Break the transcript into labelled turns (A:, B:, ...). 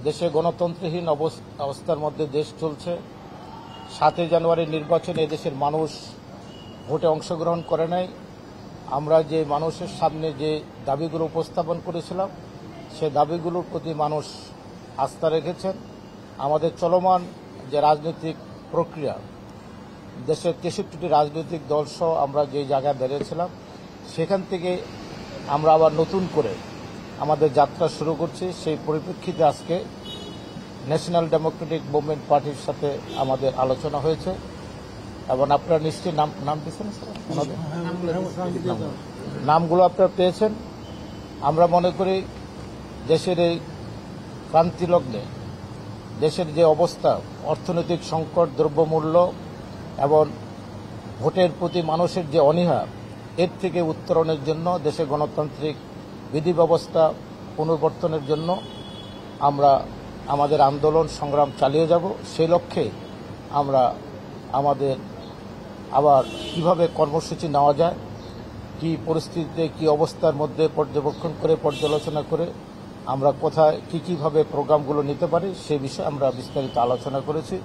A: দেশে গণতন্ত্রহীন অবস্থার মধ্যে দেশ চলছে। 7 জানুয়ারির নির্বাচনে এদেশের মানুষ ভোটে অংশগ্রহণ করে নাই। আমরা যে মানুষের সামনে যে দাবিগুলো উপস্থাপন করেছিলাম সে দাবিগুলোর প্রতি মানুষ আস্থা রেখেছেন। আমাদের চলমান যে রাজনৈতিক প্রক্রিয়া, দেশের 63টি রাজনৈতিক দল সহ আমরা যে জায়গায় বেরিয়েছিলাম সেখান থেকে আমরা আবার নতুন করে আমাদের যাত্রা শুরু করছি। সেই পরিপ্রেক্ষিতে আজকে ন্যাশনাল ডেমোক্রেটিক মুভমেন্ট পার্টির সাথে আমাদের আলোচনা হয়েছে এবং আপনারা নিশ্চয়ই নাম দিয়েছেন, নামগুলো আপনারা পেয়েছেন। আমরা মনে করি দেশের এই ক্রান্তিলগ্নে দেশের যে অবস্থা, অর্থনৈতিক সংকট, দ্রব্যমূল্য এবং ভোটের প্রতি মানুষের যে অনীহা, এর থেকে উত্তরণের জন্য দেশে গণতান্ত্রিক বিধি ব্যবস্থা পুনর্বর্তনের জন্য আমরা আমাদের আন্দোলন সংগ্রাম চালিয়ে যাব। সেই লক্ষ্যে আমরা আমাদের আবার কিভাবে কর্মসূচি নেওয়া যায়, কি পরিস্থিতিতে কি অবস্থার মধ্যে পর্যবেক্ষণ করে পর্যালোচনা করে আমরা কোথায় কীভাবে প্রোগ্রামগুলো নিতে পারি সে বিষয়ে আমরা বিস্তারিত আলোচনা করেছি।